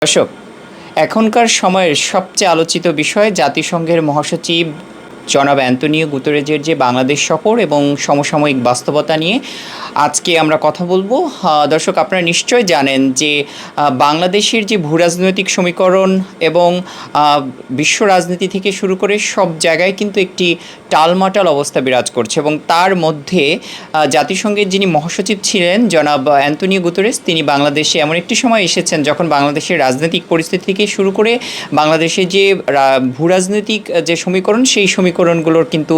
দর্শক, এখনকার সময়ের সবচেয়ে আলোচিত বিষয় জাতিসংঘের মহাসচিব জনাব অ্যান্তোনিও গুতেরেজের যে বাংলাদেশ সফর এবং সমসাময়িক বাস্তবতা নিয়ে আজকে আমরা কথা বলবো। দর্শক, আপনারা নিশ্চয় জানেন যে বাংলাদেশের যে ভূরাজনৈতিক সমীকরণ এবং বিশ্ব রাজনীতি থেকে শুরু করে সব জায়গায় কিন্তু একটি টালমাটাল অবস্থা বিরাজ করছে এবং তার মধ্যে জাতিসংঘের যিনি মহাসচিব ছিলেন জনাব অ্যান্তোনিও গুতেরেস, তিনি বাংলাদেশে এমন একটি সময় এসেছেন যখন বাংলাদেশের রাজনৈতিক পরিস্থিতি থেকে শুরু করে বাংলাদেশে যে ভূরাজনৈতিক যে সমীকরণ, সেই সমীকরণগুলোর কিন্তু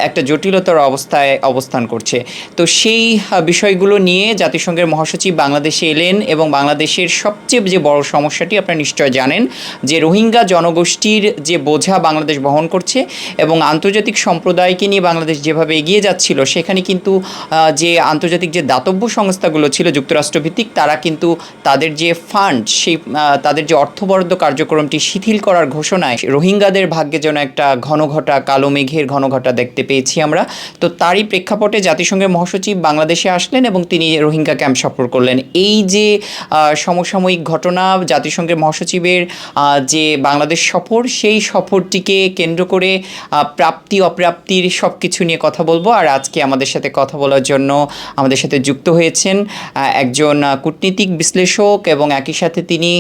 একটা জটিলতর অবস্থায় অবস্থান করছে। তো সেই বিষয়গুলো নিয়ে জাতিসংঘের মহাসচিব বাংলাদেশে এলেন এবং বাংলাদেশের সবচেয়ে যে বড় সমস্যাটি আপনারা নিশ্চয় জানেন যে রোহিঙ্গা জনগোষ্ঠীর যে বোঝা বাংলাদেশ বহন করছে এবং আন্তর্জাতিক সম্প্রদায়কে নিয়ে বাংলাদেশ যেভাবে এগিয়ে যাচ্ছিল, সেখানে কিন্তু যে আন্তর্জাতিক যে দাতব্য সংস্থাগুলো ছিল যুক্তরাষ্ট্রভিত্তিক, তারা কিন্তু তাদের যে ফান্ড, সেই তাদের যে অর্থ বরাদ্দ কার্যক্রমটি শিথিল করার ঘোষণায় রোহিঙ্গাদের ভাগ্যে যেন একটা ঘনঘটা কালো মেঘের ঘনঘটা দেখতে পেয়েছি আমরা। তো তারই প্রেক্ষাপটে জাতিসংঘের মহাসচিব বাংলাদেশে আসলেন এবং তিনি রোহিঙ্গা ক্যাম্প সফর করলেন। এই যে সমসাময়িক ঘটনা, জাতিসংঘের মহাসচিবের যে বাংলাদেশ সফর, সেই সফরটিকে কেন্দ্র করে প্রাপ্তি অপ্রাপ্তির সব কিছু নিয়ে কথা বলবো। আর আজকে আমাদের সাথে কথা বলার জন্য আমাদের সাথে যুক্ত হয়েছেন একজন কূটনীতিক বিশ্লেষক এবং একই সাথে তিনি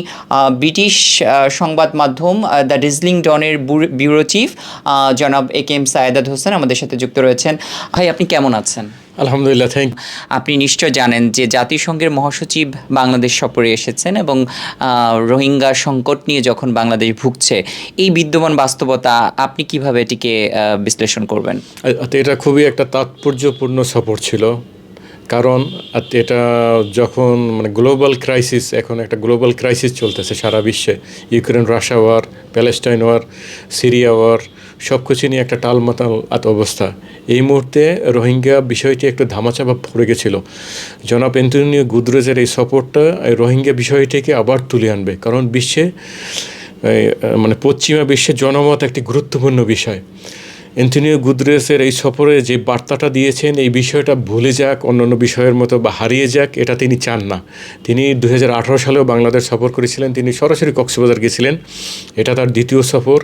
ব্রিটিশ সংবাদ মাধ্যম দ্য ডিজলিং ডনের ব্যুরো চিফ জনাব এ.কে.এম. সায়েদাত হোসেন আমাদের সাথে যুক্ত রয়েছেন। ভাই, আপনি কেমন আছেন? আলহামদুলিল্লাহ, থ্যাংক। আপনি নিশ্চয় জানেন যে জাতিসংঘের মহাসচিব বাংলাদেশ সফরে এসেছেন এবং রোহিঙ্গা সংকট নিয়ে যখন বাংলাদেশ ভুগছে, এই বিদ্যমান বাস্তবতা আপনি কিভাবে এটিকে বিশ্লেষণ করবেন? এটা খুবই একটা তাৎপর্যপূর্ণ সফর ছিল, কারণ এটা যখন গ্লোবাল ক্রাইসিস, এখন একটা গ্লোবাল ক্রাইসিস চলতেছে সারা বিশ্বে, Ukraine Russia war, Palestine war, Syria war, সব কিছু নিয়ে একটা টালমাটাল অবস্থা। এই মুহূর্তে রোহিঙ্গা বিষয়টি একটু ধামাচাপা পড়ে গেছিলো। জনাব অ্যান্তোনিও গুতেরেজের এই সফরটা এই রোহিঙ্গা বিষয়টিকে আবার তুলে আনবে, কারণ বিশ্বে পশ্চিমা বিশ্বের জনমত একটি গুরুত্বপূর্ণ বিষয়। অ্যান্তোনিও গুতেরেসের এই সফরে যে বার্তাটা দিয়েছেন, এই বিষয়টা ভুলে যাক, অন্যান্য বিষয়ের মতো বা হারিয়ে যাক, এটা তিনি চান না। তিনি 2018 সালেও বাংলাদেশ সফর করেছিলেন, তিনি সরাসরি কক্সবাজার গেছিলেন। এটা তার দ্বিতীয় সফর।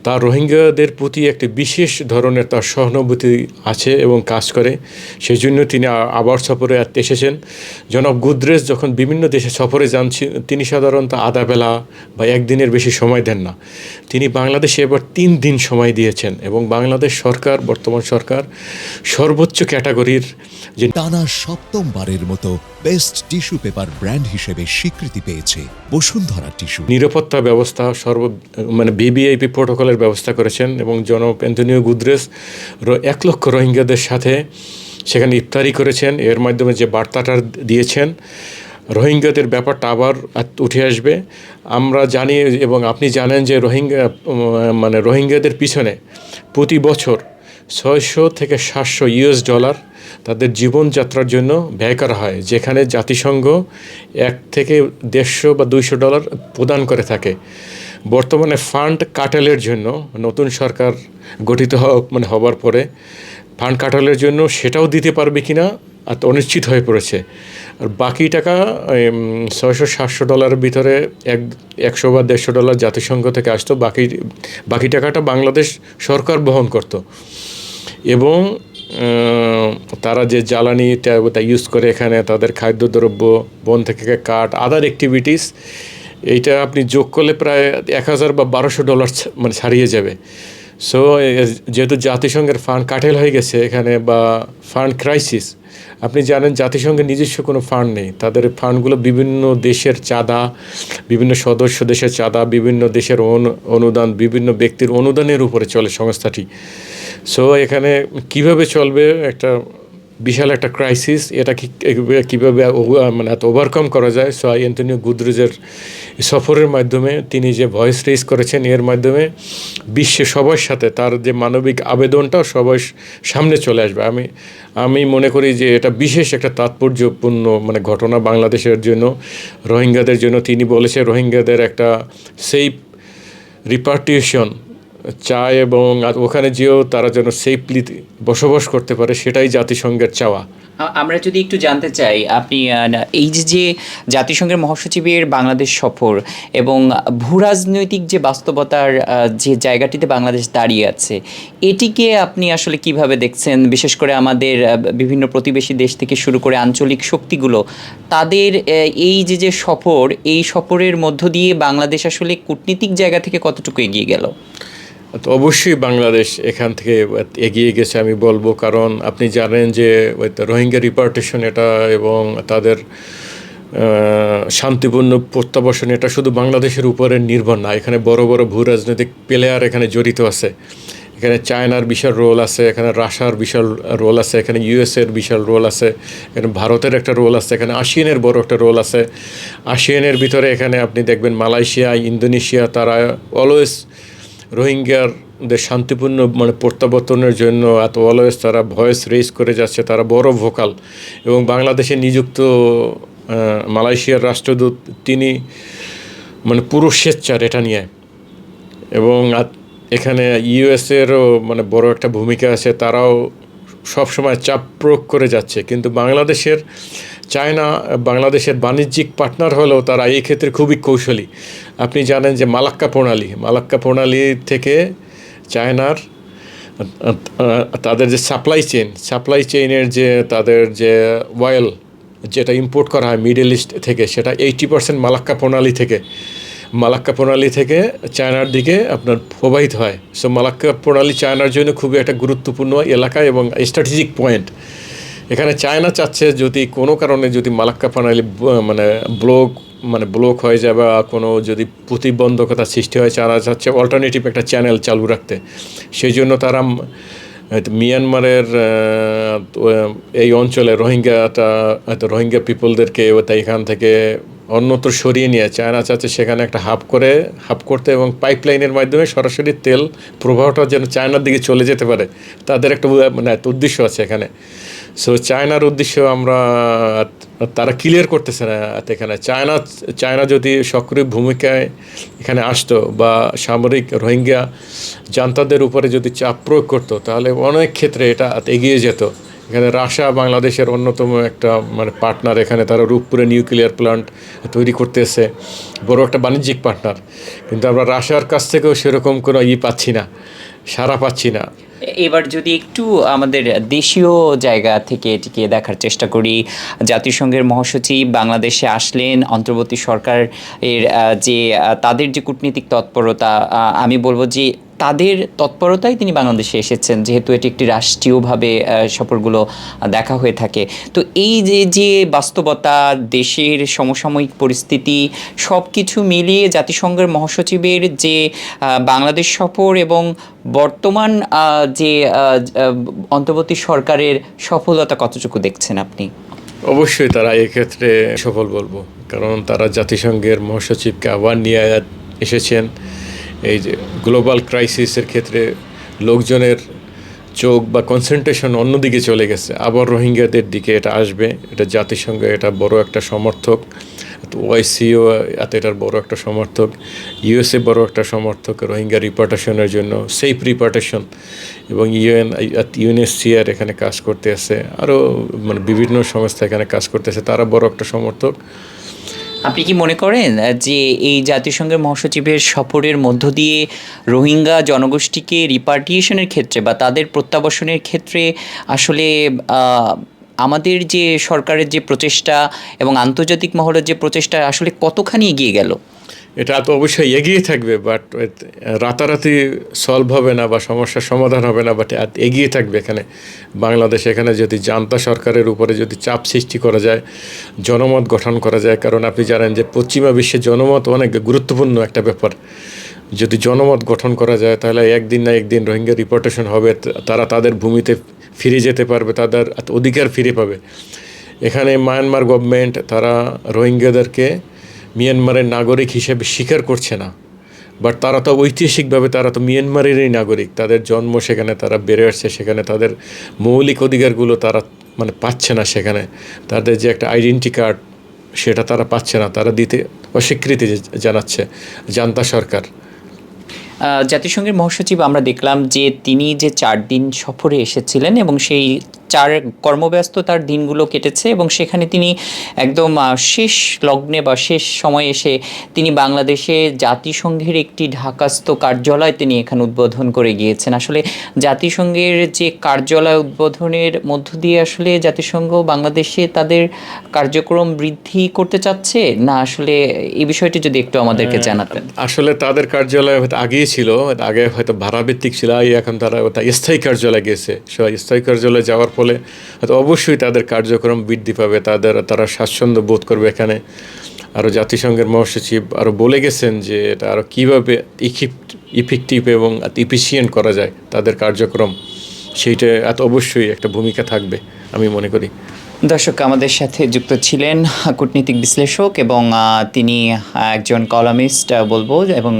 তার রোহিঙ্গাদের প্রতি একটি বিশেষ ধরনের তার সহানুভূতি আছে এবং কাজ করে, সেই জন্য তিনি আবার সফরে এসেছেন। জনাব গুতেরেস যখন বিভিন্ন দেশে সফরে যান, তিনি সাধারণত আধা বেলা বা একদিনের বেশি সময় দেন না। তিনি বাংলাদেশে এবার 3 দিন সময় দিয়েছেন এবং বাংলাদেশ সরকার, বর্তমান সরকার সর্বোচ্চ ক্যাটাগরির যে টানা 7ম বারের মতো বেস্ট টিস্যু পেপার ব্র্যান্ড হিসেবে স্বীকৃতি পেয়েছে বসুন্ধরা টিস্যু। নিরাপত্তা ব্যবস্থা ভিভিআইপি প্রোটোকলের ব্যবস্থা করেছেন এবং জনাব অ্যান্তোনিও গুতেরেস 1 লক্ষ রোহিঙ্গাদের সাথে সেখানে ইফতারি করেছেন। এর মাধ্যমে যে বার্তাটা দিয়েছেন, রোহিঙ্গাদের ব্যাপারটা আবার উঠে আসবে। আমরা জানি এবং আপনি জানেন যে রোহিঙ্গাদের পিছনে প্রতি বছর 600 থেকে 700 ইউএস ডলার তাদের জীবনযাত্রার জন্য ব্যয় করা হয়, যেখানে জাতিসংঘ 1 থেকে 150 বা 200 ডলার প্রদান করে থাকে। বর্তমানে ফান্ড কাটালের জন্য নতুন সরকার গঠিত হবার পরে ফান্ড কাটালের জন্য সেটাও দিতে পারবে কিনা অনিশ্চিত হয়ে পড়েছে। আর বাকি টাকা 600-700 ডলারের ভিতরে 100 বা 150 ডলার জাতিসংঘ থেকে আসতো, বাকি টাকাটা বাংলাদেশ সরকার বহন করত। এবং তারা যে জ্বালানিটা ইউজ করে এখানে, তাদের খাদ্যদ্রব্য, বন থেকে কাঠ, আদার অ্যাক্টিভিটিস, এইটা আপনি যোগ করলে প্রায় 1000 বা 1200 ডলার ছাড়িয়ে যাবে। সো যেহেতু জাতিসংঘের ফান্ড কাটেল হয়ে গেছে এখানে, বা ফান্ড ক্রাইসিস, আপনি জানেন জাতিসংঘের নিজস্ব কোনো ফান্ড নেই। তাদের ফান্ডগুলো বিভিন্ন দেশের চাঁদা, বিভিন্ন সদস্য দেশের চাঁদা, বিভিন্ন দেশের অনুদান, বিভিন্ন ব্যক্তির অনুদানের উপরে চলে সংস্থাটি। সো এখানে কিভাবে চলবে একটা বিশাল একটা ক্রাইসিস, এটা কীভাবে ওভারকাম করা যায়। সো অ্যান্তোনিও গুতেরেজের সফরের মাধ্যমে তিনি যে ভয়েস রেজ করেছেন, এর মাধ্যমে বিশ্বে সবার সাথে তার যে মানবিক আবেদনটা সবার সামনে চলে আসবে। আমি মনে করি যে এটা বিশেষ একটা তাৎপর্যপূর্ণ ঘটনা বাংলাদেশের জন্য, রোহিঙ্গাদের জন্য। তিনি বলেছে রোহিঙ্গাদের একটা সেফ রিপার্টিশন চায় এবং ওখানে যেও তারা যেন সেফলি বসবাস করতে পারে, সেটাই জাতিসংঘের চাওয়া। আমরা যদি একটু জানতে চাই, আপনি এই যে জাতিসংঘের মহাসচিবের বাংলাদেশ সফর এবং ভূরাজনৈতিক যে বাস্তবতার যে জায়গাটিতে বাংলাদেশ দাঁড়িয়ে আছে, এটিকে আপনি আসলে কিভাবে দেখছেন? বিশেষ করে আমাদের বিভিন্ন প্রতিবেশী দেশ থেকে শুরু করে আঞ্চলিক শক্তিগুলো, তাদের এই যে সফর, এই সফরের মধ্য দিয়ে বাংলাদেশ আসলে কূটনীতিক জায়গা থেকে কতটুকু এগিয়ে গেল? তো অবশ্যই বাংলাদেশ এখান থেকে এগিয়ে গেছে আমি বলবো, কারণ আপনি জানেন যে রোহিঙ্গা রিপার্টিশন এটা এবং তাদের শান্তিপূর্ণ প্রত্যাবাসন এটা শুধু বাংলাদেশের উপরে নির্ভর না, এখানে বড় বড় ভূ রাজনৈতিক প্লেয়ার এখানে জড়িত আছে। এখানে চায়নার বিশাল রোল আছে, এখানে রাশিয়ার বিশাল রোল আছে, এখানে ইউএসএর বিশাল রোল আছে, এখানে ভারতের একটা রোল আছে, এখানে আসিয়ানের বড় একটা রোল আছে। আসিয়ানের ভিতরে এখানে আপনি দেখবেন মালয়েশিয়া, ইন্দোনেশিয়া, তারা অলওয়েজ রোহিঙ্গাদের শান্তিপূর্ণ মানে প্রত্যাবর্তনের জন্য অলওয়েজ তারা ভয়েস রেজ করে যাচ্ছে, তারা বড় ভোকাল। এবং বাংলাদেশে নিযুক্ত মালয়েশিয়ার রাষ্ট্রদূত তিনি মানে পুরো স্বেচ্ছার এটা নিয়ে, এবং এখানে ইউএসএরও মানে বড় একটা ভূমিকা আছে, তারাও সবসময় চাপ প্রয়োগ করে যাচ্ছে। কিন্তু চায়না বাংলাদেশের বাণিজ্যিক পার্টনার হলেও তারা এই ক্ষেত্রে খুবই কৌশলী। আপনি জানেন যে মালাক্কা প্রণালী থেকে চায়নার তাদের যে সাপ্লাই চেইনের যে তাদের যে অয়েল যেটা ইম্পোর্ট করা হয় মিডল ইস্ট থেকে, সেটা 80% মালাক্কা প্রণালী থেকে চায়নার দিকে আপনার প্রবাহিত হয়। সো মালাক্কা প্রণালী চায়নার জন্য খুবই একটা গুরুত্বপূর্ণ এলাকা এবং স্ট্র্যাটেজিক পয়েন্ট। এখানে চায়না চাচ্ছে যদি কোনো কারণে যদি মালাক্কা প্রণালী ব্লক হয়ে যায় বা কোনো যদি প্রতিবন্ধকতা সৃষ্টি হয়, চায়না চাচ্ছে অল্টারনেটিভ একটা চ্যানেল চালু রাখতে। সেই জন্য তারা মিয়ানমারের এই অঞ্চলে রোহিঙ্গা পিপলদেরকে এখান থেকে অন্যত্র সরিয়ে নিয়ে চায়না চাচ্ছে সেখানে একটা হাব করতে এবং পাইপলাইনের মাধ্যমে সরাসরি তেল প্রবাহটা যেন চায়নার দিকে চলে যেতে পারে। তাদের একটা উদ্দেশ্য আছে এখানে। সো চায়নার উদ্দেশ্য তারা ক্লিয়ার করতেছে না। এখানে চায়না যদি সক্রিয় ভূমিকায় এখানে আসতো বা সামরিক রোহিঙ্গা জান্তাদের উপরে যদি চাপ প্রয়োগ করতো, তাহলে অনেক ক্ষেত্রে এটা এগিয়ে যেত। এখানে রাশিয়া বাংলাদেশের অন্যতম একটা মানে পার্টনার, এখানে তারা রূপপুরে নিউক্লিয়ার প্ল্যান্ট তৈরি করতেছে, বড় একটা বাণিজ্যিক পার্টনার। কিন্তু আমরা রাশিয়ার কাছ থেকেও সেরকম কোনো সাড়া পাচ্ছি না। এবার যদি একটু আমাদের দেশীয় জায়গা থেকে এটিকে দেখার চেষ্টা করি, জাতিসংঘের মহাসচিব বাংলাদেশে আসলেন, অন্তর্বর্তী সরকারের যে তাদের যে কূটনীতিক তৎপরতা, আমি বলবো যে তাদের তৎপরতায় তিনি বাংলাদেশে এসেছেন, যেহেতু এটি একটি রাষ্ট্রীয়ভাবে সফরগুলো দেখা হয়ে থাকে। তো এই যে বাস্তবতা, দেশের সমসাময়িক পরিস্থিতি, সব কিছু মিলিয়ে জাতিসংঘের মহাসচিবের যে বাংলাদেশ সফর এবং বর্তমান যে অন্তর্বর্তী সরকারের সফলতা কতটুকু দেখছেন আপনি? অবশ্যই তারা এক্ষেত্রে সফল বলবো, কারণ তারা জাতিসংঘের মহাসচিবকে আহ্বান নিয়ে এসেছেন। এই যে গ্লোবাল ক্রাইসিসের ক্ষেত্রে লোকজনের চোখ বা কনসেন্ট্রেশন অন্যদিকে চলে গেছে, আবার রোহিঙ্গাদের দিকে এটা আসবে। এটা জাতিসংঘ এটা বড় একটা সমর্থক, ওআইসিও এটার বড় একটা সমর্থক, ইউএসএ বড় একটা সমর্থক রোহিঙ্গা রিপার্টিশনের জন্য, সেফ রিপার্টিশন। এবং ইউএনএইচসিআর এখানে কাজ করতে আছে, আরও মানে বিভিন্ন সংস্থা এখানে কাজ করতেছে, তারা বড় একটা সমর্থক। আপনি কি মনে করেন যে এই জাতিসংঘের মহাসচিবের সফরের মধ্য দিয়ে রোহিঙ্গা জনগোষ্ঠীকে রিপার্টিশনের ক্ষেত্রে বা তাদের প্রত্যাবাসনের ক্ষেত্রে আসলে আমাদের যে সরকারের যে প্রচেষ্টা এবং আন্তর্জাতিক মহলের যে প্রচেষ্টা আসলে কতখানি এগিয়ে গেল? এটা তো অবশ্যই এগিয়ে থাকবে, বাট রাতারাতি সলভ হবে না বা সমস্যার সমাধান হবে না, বাট এগিয়ে থাকবে। এখানে বাংলাদেশ এখানে যদি জান্তা সরকারের উপরে যদি চাপ সৃষ্টি করা যায়, জনমত গঠন করা যায়, কারণ আপনি জানেন যে পশ্চিমা বিশ্বে জনমত অনেক গুরুত্বপূর্ণ একটা ব্যাপার। যদি জনমত গঠন করা যায়, তাহলে একদিন না একদিন রোহিঙ্গা রিপার্টিশন হবে, তারা তাদের ভূমিতে ফিরে যেতে পারবে, তাদের অধিকার ফিরে পাবে। এখানে মায়ানমার গভর্নমেন্ট তারা রোহিঙ্গাদেরকে মিয়ানমারের নাগরিক হিসেবে স্বীকার করছে না, বাট তারা তো ঐতিহাসিকভাবে তারা তো মিয়ানমারেরই নাগরিক, তাদের জন্ম সেখানে, তারা বেড়ে আসছে সেখানে, তাদের মৌলিক অধিকারগুলো তারা মানে পাচ্ছে না সেখানে। তাদের যে একটা আইডেন্টি কার্ড সেটা তারা পাচ্ছে না, তারা দিতে অস্বীকৃতি জানাচ্ছে জান্তা সরকার। জাতিসংঘের মহাসচিব আমরা দেখলাম যে তিনি যে 4 দিন সফরে এসেছিলেন এবং সেই 4 কর্মব্যস্ততার দিনগুলো কেটেছে এবং সেখানে তিনি একদম শেষ লগ্নে বা শেষ সময়ে এসে তিনি বাংলাদেশে জাতিসংঘের একটি ঢাকাস্থ কার্যালয় তিনি এখানে উদ্বোধন করে গিয়েছেন। আসলে জাতিসংঘের যে কার্যালয় উদ্বোধনের মধ্য দিয়ে আসলে জাতিসংঘ বাংলাদেশে তাদের কার্যক্রম বৃদ্ধি করতে চাচ্ছে, না আসলে এই বিষয়টি যদি একটু আমাদেরকে জানাতেন। আসলে তাদের কার্যালয় হয়তো আগেই ছিল, আগে হয়তো ভাড়াভিত্তিক ছিল, এখন তারা স্থায়ী কার্যালয়ে গেছে। স্থায়ী কার্যালয়ে যাওয়ার ফলে হয়তো অবশ্যই তাদের কার্যক্রম বৃদ্ধি পাবে, তারা স্বাচ্ছন্দ্য বোধ করবে এখানে। আরও জাতিসংঘের মহাসচিব আরও বলে গেছেন যে এটা আরও কীভাবে ইফেক্টিভ এবং ইফিসিয়েন্ট করা যায় তাদের কার্যক্রম, সেইটা অবশ্যই একটা ভূমিকা থাকবে আমি মনে করি। দর্শক, আমাদের সাথে যুক্ত ছিলেন কূটনীতিক বিশ্লেষক এবং তিনি একজন কলামিস্ট বলবো, এবং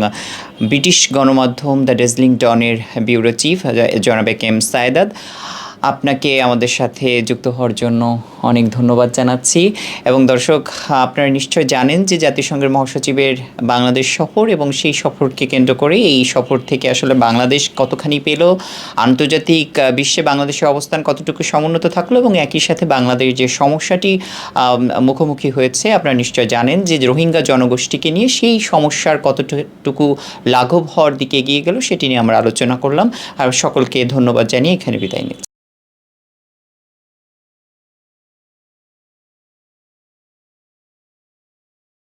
ব্রিটিশ গণমাধ্যম দ্য ডেজলিং ডনের ব্যুরো চিফ জনাব এম সায়েদাদ। আপনাকে আমাদের সাথে যুক্ত হওয়ার জন্য অনেক ধন্যবাদ জানাচ্ছি। এবং দর্শক, আপনারা নিশ্চয় জানেন যে জাতিসংঘের মহাসচিবের বাংলাদেশ সফর এবং সেই সফরকে কেন্দ্র করে এই সফর থেকে আসলে বাংলাদেশ কতখানি পেল, আন্তর্জাতিক বিশ্বে বাংলাদেশের অবস্থান কতটুকু সমুন্নত থাকলো এবং একই সাথে বাংলাদেশ যে সমস্যাটি মুখোমুখি হয়েছে, আপনারা নিশ্চয় জানেন যে রোহিঙ্গা জনগোষ্ঠীকে নিয়ে সেই সমস্যার কতটুকু লাঘব হওয়ার দিকে এগিয়ে গেল, সেটি নিয়ে আমরা আলোচনা করলাম। আর সকলকে ধন্যবাদ জানিয়ে এখানে বিদায় নিচ্ছি।